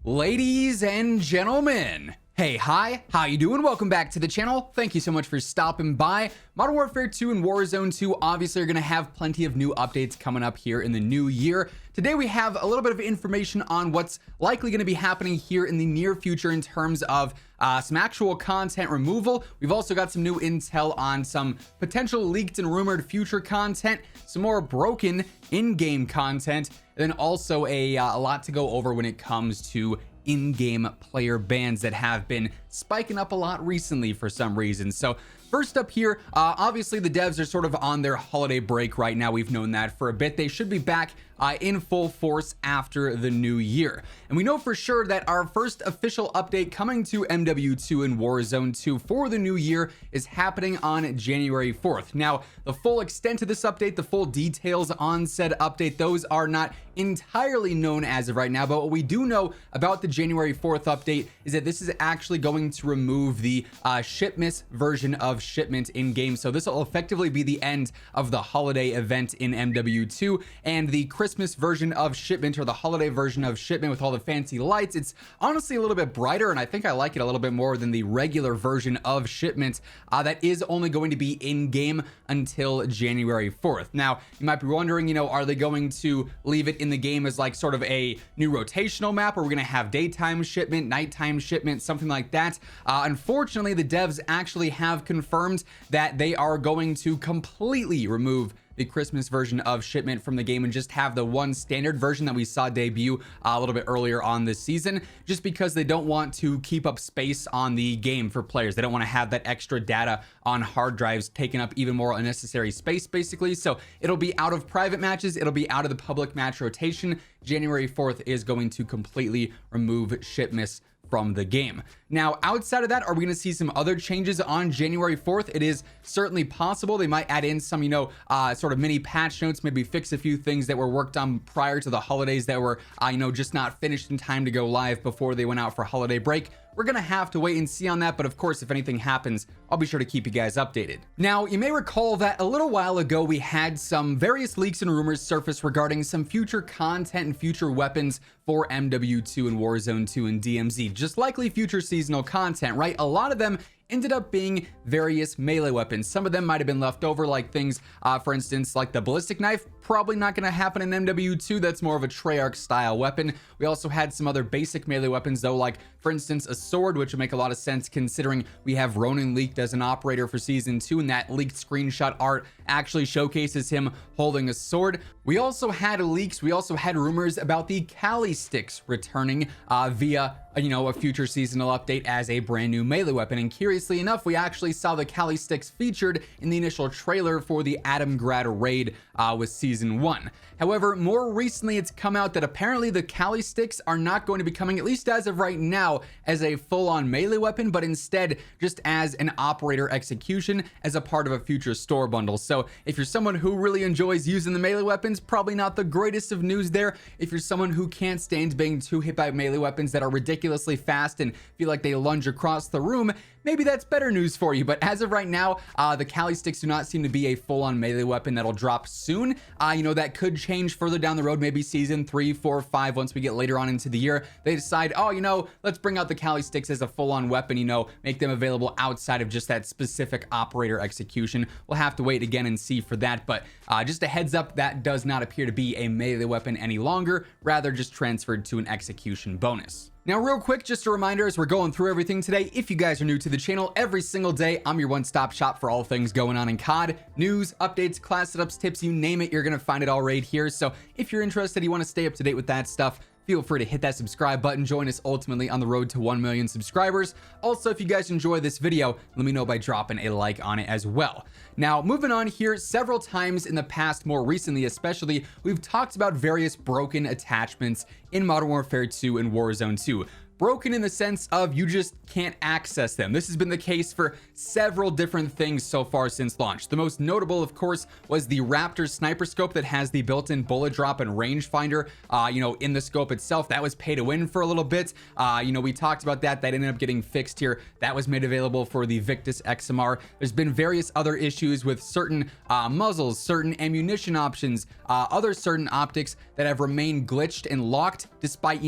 Ladies and gentlemen, hey, hi, how you doing? Welcome back to the channel. Thank you so much for stopping by. Modern Warfare 2 and Warzone 2 obviously are going to have plenty of new updates coming up here in the new year. Today we have a little bit of information on what's likely going to be happening here in the near future in terms of some actual content removal. We've also got some new intel on some potential leaked and rumored future content, some more broken in-game content, and then also a lot to go over when it comes to in-game player bans that have been spiking up a lot recently for some reason. So first up here, obviously the devs are sort of on their holiday break right now. We've known that for a bit. They should be back in full force after the new year. And we know for sure that our first official update coming to MW2 and Warzone 2 for the new year is happening on January 4th. Now, the full extent of this update, the full details on said update, those are not entirely known as of right now, but what we do know about the January 4th update is that this is actually going to remove the shipmiss version of shipment in game. So this will effectively be the end of the holiday event in MW2, and the Christmas version of shipment, or the holiday version of shipment with all the fancy lights, it's honestly a little bit brighter, and I think I like it a little bit more than the regular version of shipment that is only going to be in game until January 4th. Now, you might be wondering, you know, are they going to leave it in the game as like sort of a new rotational map, or we're going to have daytime shipment, nighttime shipment, something like that? Unfortunately, the devs actually have confirmed that they are going to completely remove the Christmas version of shipment from the game and just have the one standard version that we saw debut a little bit earlier on this season, just because they don't want to keep up space on the game for players. They don't want to have that extra data on hard drives taking up even more unnecessary space, basically. So it'll be out of private matches, it'll be out of the public match rotation. January 4th is going to completely remove shipments from the game. Now, outside of that, are we going to see some other changes on January 4th? It is certainly possible. They might add in some, sort of mini patch notes, maybe fix a few things that were worked on prior to the holidays that were, just not finished in time to go live before they went out for holiday break. We're going to have to wait and see on that, but of course, if anything happens, I'll be sure to keep you guys updated. Now, you may recall that a little while ago, we had some various leaks and rumors surface regarding some future content and future weapons for MW2 and Warzone 2 and DMZ, just likely future seasonal content, right? A lot of them ended up being various melee weapons. Some of them might have been left over, like things, for instance, like the ballistic knife, probably not going to happen in MW2. That's more of a Treyarch style weapon. We also had some other basic melee weapons though, like for instance, a sword, which would make a lot of sense considering we have Ronin leaked as an operator for season 2, and that leaked screenshot art actually showcases him holding a sword. We also had leaks, we also had rumors about the Kali sticks returning via a future seasonal update as a brand new melee weapon. And curiously enough, we actually saw the Kali sticks featured in the initial trailer for the Adamgrad raid with season 1. However, more recently it's come out that apparently the Kali sticks are not going to be coming, at least as of right now, as a full-on melee weapon, but instead just as an operator execution as a part of a future store bundle. So if you're someone who really enjoys using the melee weapons, probably not the greatest of news there. If you're someone who can't stand being too hit by melee weapons that are ridiculously fast and feel like they lunge across the room, maybe that's better news for you. But as of right now, the Kali sticks do not seem to be a full-on melee weapon that'll drop soon. That could change further down the road, maybe season 3, 4, 5, once we get later on into the year. They decide, let's bring out the Kali sticks as a full-on weapon, make them available outside of just that specific operator execution. We'll have to wait again and see for that. But just a heads up, that does not appear to be a melee weapon any longer, rather just transferred to an execution bonus. Now, real quick, just a reminder as we're going through everything today, if you guys are new to the channel, every single day, I'm your one-stop shop for all things going on in COD. News, updates, class setups, tips, you name it, you're going to find it all right here. So if you're interested, you want to stay up to date with that stuff, feel free to hit that subscribe button. Join us ultimately on the road to 1 million subscribers. Also, if you guys enjoy this video, let me know by dropping a like on it as well. Now, moving on here, several times in the past, more recently especially, we've talked about various broken attachments in Modern Warfare 2 and Warzone 2. broken in the sense of you just can't access them. This has been the case for several different things so far since launch. The most notable, of course, was the Raptor sniper scope that has the built-in bullet drop and rangefinder, in the scope itself. That was pay to win for a little bit. We talked about that. That ended up getting fixed here. That was made available for the Victus XMR. There's been various other issues with certain muzzles, certain ammunition options, other certain optics that have remained glitched and locked despite,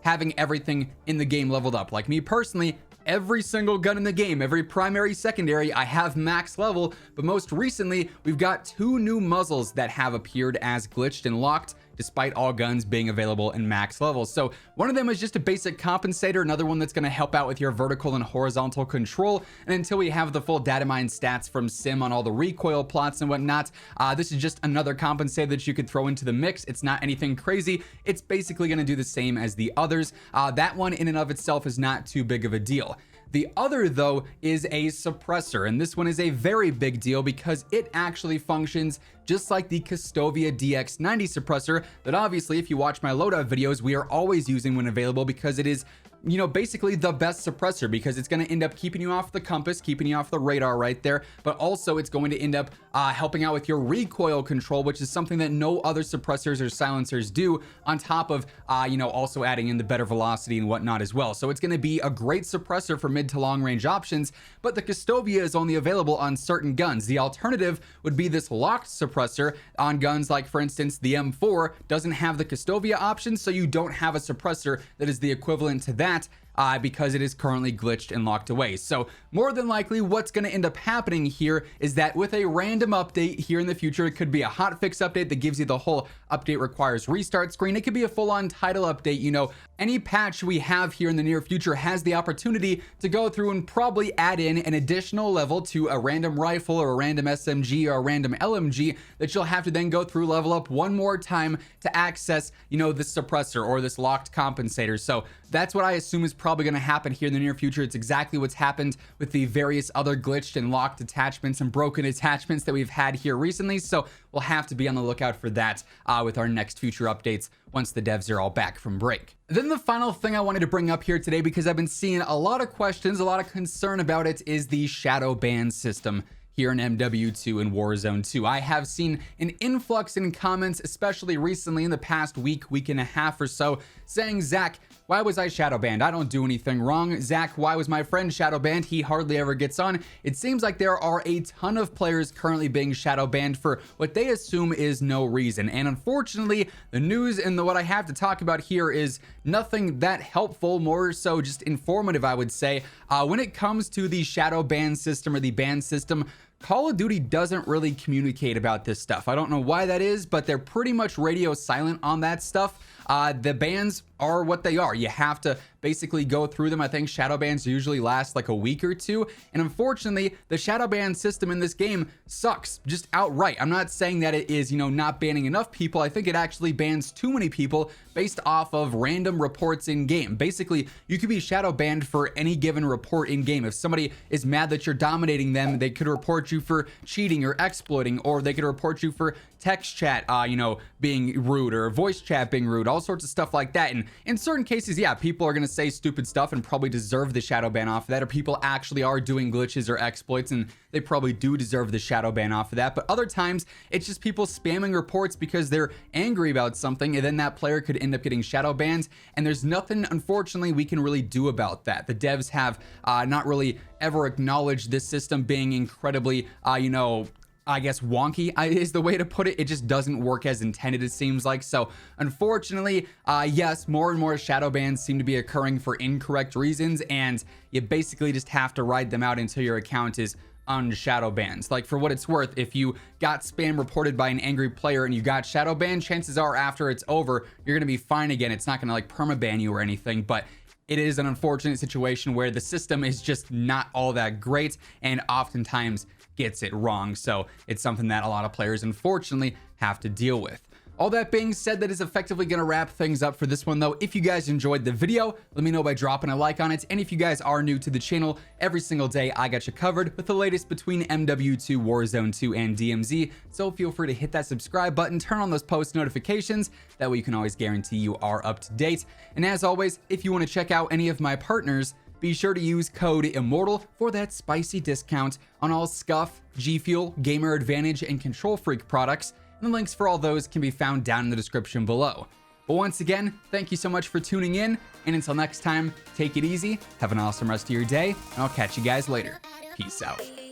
having everything in the game leveled up. Like me personally, every single gun in the game, every primary, secondary, I have max level, but most recently, we've got 2 new muzzles that have appeared as glitched and locked, despite all guns being available in max levels. So one of them is just a basic compensator, another one that's gonna help out with your vertical and horizontal control. And until we have the full data mine stats from Sim on all the recoil plots and whatnot, this is just another compensator that you could throw into the mix. It's not anything crazy. It's basically gonna do the same as the others. That one in and of itself is not too big of a deal. The other, though, is a suppressor, and this one is a very big deal because it actually functions just like the Custovia DX90 suppressor that obviously, if you watch my loadout videos, we are always using when available because it is, basically the best suppressor because it's going to end up keeping you off the compass, keeping you off the radar right there, but also it's going to end up helping out with your recoil control, which is something that no other suppressors or silencers do, on top of, also adding in the better velocity and whatnot as well. So it's going to be a great suppressor for mid to long range options, but the Custovia is only available on certain guns. The alternative would be this locked suppressor on guns like, for instance, the M4 doesn't have the Custovia option, so you don't have a suppressor that is the equivalent to that. Because it is currently glitched and locked away. So more than likely what's going to end up happening here is that with a random update here in the future, it could be a hotfix update that gives you the whole update requires restart screen. It could be a full-on title update. Any patch we have here in the near future has the opportunity to go through and probably add in an additional level to a random rifle or a random SMG or a random LMG that you'll have to then go through, level up one more time to access, this suppressor or this locked compensator. So that's what I assume is probably going to happen here in the near future. It's exactly what's happened with the various other glitched and locked attachments and broken attachments that we've had here recently. So we'll have to be on the lookout for that with our next future updates once the devs are all back from break. Then the final thing I wanted to bring up here today, because I've been seeing a lot of questions, a lot of concern about it, is the Shadowban system here in MW2 and Warzone 2. I have seen an influx in comments, especially recently in the past week and a half or so, saying, Zach, why was I shadowbanned? I don't do anything wrong. Zach, why was my friend shadowbanned? He hardly ever gets on. It seems like there are a ton of players currently being shadowbanned for what they assume is no reason. And unfortunately, the news and what I have to talk about here is nothing that helpful, more so just informative, I would say. When it comes to the shadowban system or the ban system, Call of Duty doesn't really communicate about this stuff. I don't know why that is, but they're pretty much radio silent on that stuff. The bans are what they are. You have to basically go through them. I think shadow bans usually last like a week or two. And unfortunately, the shadow ban system in this game sucks just outright. I'm not saying that it is, not banning enough people. I think it actually bans too many people based off of random reports in game. Basically, you could be shadow banned for any given report in game. If somebody is mad that you're dominating them, they could report you for cheating or exploiting, or they could report you for text chat, being rude, or voice chat being rude, all sorts of stuff like that. And in certain cases, yeah, people are going to say stupid stuff and probably deserve the shadow ban off of that, or people actually are doing glitches or exploits and they probably do deserve the shadow ban off of that. But other times, it's just people spamming reports because they're angry about something, and then that player could end up getting shadow banned, and there's nothing, unfortunately, we can really do about that. The devs have not really ever acknowledged this system being incredibly, I guess wonky is the way to put it. It just doesn't work as intended, it seems like. So unfortunately, yes, more and more shadow bans seem to be occurring for incorrect reasons, and you basically just have to ride them out until your account is unshadow bans. Like, for what it's worth, if you got spam reported by an angry player and you got shadow banned, chances are after it's over, you're gonna be fine again. It's not gonna like permaban you or anything, but it is an unfortunate situation where the system is just not all that great and oftentimes gets it wrong. So it's something that a lot of players unfortunately have to deal with. All that being said, that is effectively going to wrap things up for this one though. If you guys enjoyed the video, let me know by dropping a like on it. And if you guys are new to the channel, every single day I got you covered with the latest between MW2, Warzone 2, and DMZ. So feel free to hit that subscribe button, turn on those post notifications. That way you can always guarantee you are up to date. And as always, if you want to check out any of my partners, be sure to use code IMMORTAL for that spicy discount on all Scuff, G Fuel, Gamer Advantage, and Control Freak products. And the links for all those can be found down in the description below. But once again, thank you so much for tuning in, and until next time, take it easy, have an awesome rest of your day, and I'll catch you guys later. Peace out.